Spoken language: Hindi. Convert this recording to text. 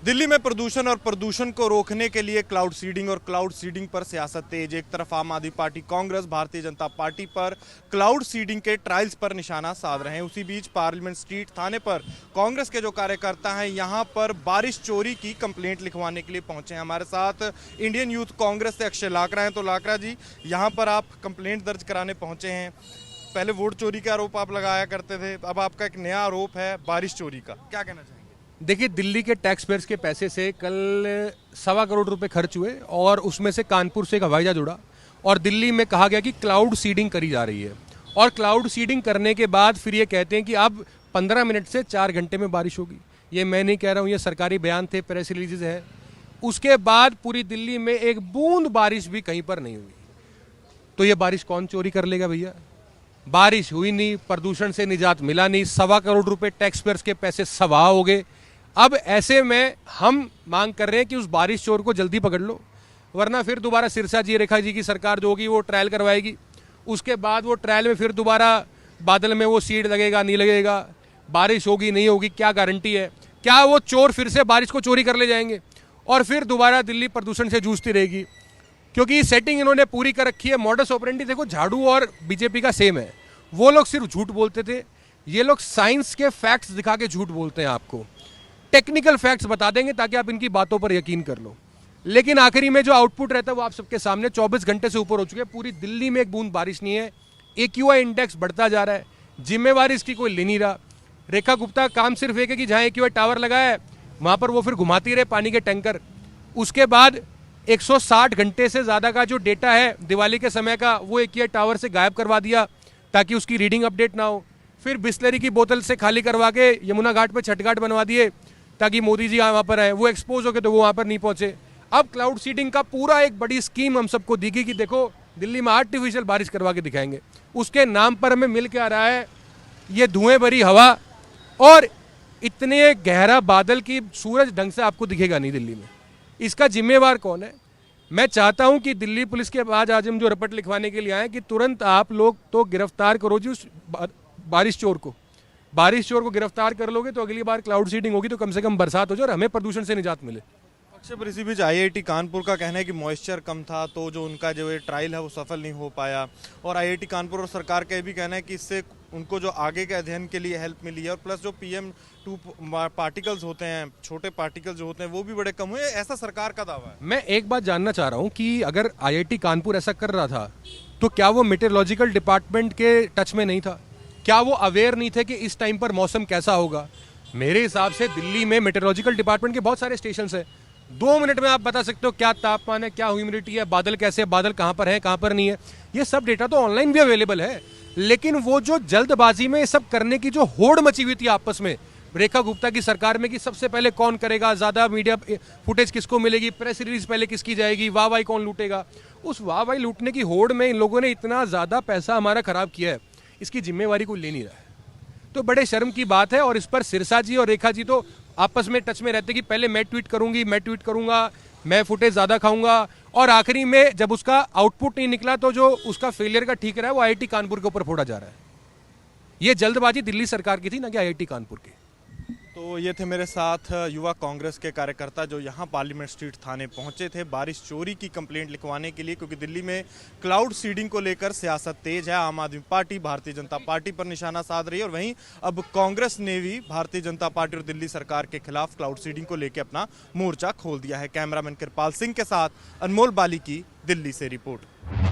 दिल्ली में प्रदूषण और प्रदूषण को रोकने के लिए क्लाउड सीडिंग और क्लाउड सीडिंग पर सियासत तेज। एक तरफ आम आदमी पार्टी कांग्रेस भारतीय जनता पार्टी पर क्लाउड सीडिंग के ट्रायल्स पर निशाना साध रहे हैं। उसी बीच पार्लियामेंट स्ट्रीट थाने पर कांग्रेस के जो कार्यकर्ता हैं यहां पर बारिश चोरी की कंप्लेंट लिखवाने के लिए पहुंचे हैं। हमारे साथ इंडियन यूथ कांग्रेस से अक्षय लाकरा हैं। तो लाकरा जी, यहाँ पर आप कंप्लेंट दर्ज कराने पहुंचे हैं। पहले वोट चोरी का आरोप आप लगाया करते थे, अब आपका एक नया आरोप है बारिश चोरी का, क्या कहना चाहिए? देखिए, दिल्ली के टैक्स पेयर्स के पैसे से कल 1.25 करोड़ रुपए खर्च हुए और उसमें से कानपुर से एक हवाई जहाज उड़ा और दिल्ली में कहा गया कि क्लाउड सीडिंग करी जा रही है। और क्लाउड सीडिंग करने के बाद फिर ये कहते हैं कि अब 15 मिनट से 4 घंटे में बारिश होगी। ये मैं नहीं कह रहा हूँ, ये सरकारी बयान थे, प्रेस रिलीजेज है। उसके बाद पूरी दिल्ली में एक बूंद बारिश भी कहीं पर नहीं हुई। तो ये बारिश कौन चोरी कर लेगा भैया? बारिश हुई नहीं, प्रदूषण से निजात मिला नहीं, 1.25 करोड़ रुपए टैक्स पेयर्स के पैसे सवाह हो गए। अब ऐसे में हम मांग कर रहे हैं कि उस बारिश चोर को जल्दी पकड़ लो, वरना फिर दोबारा सिरसा जी रेखा जी की सरकार जो होगी वो ट्रायल करवाएगी। उसके बाद वो ट्रायल में फिर दोबारा बादल में वो सीड लगेगा नहीं लगेगा, बारिश होगी नहीं होगी, क्या गारंटी है? क्या वो चोर फिर से बारिश को चोरी कर ले जाएंगे और फिर दोबारा दिल्ली प्रदूषण से जूझती रहेगी? क्योंकि सेटिंग इन्होंने पूरी कर रखी है। मॉडस ऑपरेंडी देखो, झाड़ू और बीजेपी का सेम है। वो लोग सिर्फ झूठ बोलते थे, ये लोग साइंस के फैक्ट्स दिखा के झूठ बोलते हैं। आपको टेक्निकल फैक्ट्स बता देंगे ताकि आप इनकी बातों पर यकीन कर लो, लेकिन आखिरी में जो आउटपुट रहता है वो आप सबके सामने। 24 घंटे से ऊपर हो चुके हैं, पूरी दिल्ली में एक बूंद बारिश नहीं है। AQI इंडेक्स बढ़ता जा रहा है, जिम्मेवारी इसकी कोई ले नहीं रहा। रेखा गुप्ता काम सिर्फ एक है कि जहां AQI टावर लगा है वहां पर वो फिर घुमाती रहे पानी के टैंकर। उसके बाद 160 घंटे से ज्यादा का जो डेटा है दिवाली के समय का, वो AQI टावर से गायब करवा दिया ताकि उसकी रीडिंग अपडेट ना हो। फिर बिस्लरी की बोतल से खाली करवा के यमुना घाट पर छठघाट बनवा दिए ताकि मोदी जी वहाँ पर आए, वो एक्सपोज हो गए तो वो वहाँ पर नहीं पहुँचे। अब क्लाउड सीडिंग का पूरा एक बड़ी स्कीम हम सबको दिखी कि देखो दिल्ली में आर्टिफिशियल बारिश करवा के दिखाएंगे। उसके नाम पर हमें मिल के आ रहा है ये धुएं भरी हवा और इतने गहरा बादल की सूरज ढंग से आपको दिखेगा नहीं दिल्ली में। इसका जिम्मेवार कौन है? मैं चाहता हूं कि दिल्ली पुलिस के आज हम जो रिपोर्ट लिखवाने के लिए आए कि तुरंत आप लोग तो गिरफ्तार करो जी उस बारिश चोर को। बारिश चोर को गिरफ्तार कर लोगे तो अगली बार क्लाउड सीडिंग होगी तो कम से कम बरसात हो जाए और हमें प्रदूषण से निजात मिले। अक्षय, पर इसी बीच IIT कानपुर का कहना है कि मॉइस्चर कम था तो जो उनका जो ये ट्रायल है वो सफल नहीं हो पाया। और IIT कानपुर और सरकार का ये भी कहना है कि इससे उनको जो आगे के अध्ययन के लिए हेल्प मिली है और प्लस जो PM2 पार्टिकल्स होते हैं, छोटे पार्टिकल्स जो होते हैं वो भी बड़े कम हुए, ऐसा सरकार का दावा है। मैं एक बात जानना चाह रहा हूँ कि अगर IIT कानपुर ऐसा कर रहा था तो क्या वो मेटेरोलॉजिकल डिपार्टमेंट के टच में नहीं था? क्या वो अवेयर नहीं थे कि इस टाइम पर मौसम कैसा होगा? मेरे हिसाब से दिल्ली में मेटेरोलॉजिकल डिपार्टमेंट के बहुत सारे स्टेशन है। 2 मिनट में आप बता सकते हो क्या तापमान है, क्या ह्यूमिडिटी है, बादल कैसे है, बादल कहाँ पर है, कहाँ पर नहीं है। ये सब डेटा तो ऑनलाइन भी अवेलेबल है। लेकिन वो जो जल्दबाजी में सब करने की जो होड़ मची हुई थी आपस में रेखा गुप्ता की सरकार में कि सबसे पहले कौन करेगा, ज्यादा मीडिया फुटेज किसको मिलेगी, प्रेस रिलीज पहले किसकी जाएगी, वाहवाही कौन लूटेगा, उस वाहवाही लूटने की होड़ में इन लोगों ने इतना ज्यादा पैसा हमारा खराब किया है, इसकी जिम्मेवारी कोई ले नहीं रहा है। तो बड़े शर्म की बात है। और इस पर सिरसा जी और रेखा जी तो आपस में टच में रहते कि पहले मैं ट्वीट करूंगा, मैं फुटेज ज्यादा खाऊंगा और आखिरी में जब उसका आउटपुट नहीं निकला तो जो उसका फेलियर का ठीक रहा है वो IIT कानपुर के ऊपर फोड़ा जा रहा है। ये जल्दबाजी दिल्ली सरकार की थी ना कि IIT कानपुर की। तो ये थे मेरे साथ युवा कांग्रेस के कार्यकर्ता जो यहाँ पार्लियामेंट स्ट्रीट थाने पहुँचे थे बारिश चोरी की कंप्लेंट लिखवाने के लिए, क्योंकि दिल्ली में क्लाउड सीडिंग को लेकर सियासत तेज है। आम आदमी पार्टी भारतीय जनता पार्टी पर निशाना साध रही है और वहीं अब कांग्रेस ने भी भारतीय जनता पार्टी और दिल्ली सरकार के खिलाफ क्लाउड सीडिंग को लेकर अपना मोर्चा खोल दिया है। कैमरामैन कृपाल सिंह के साथ अनमोल बाली की दिल्ली से रिपोर्ट।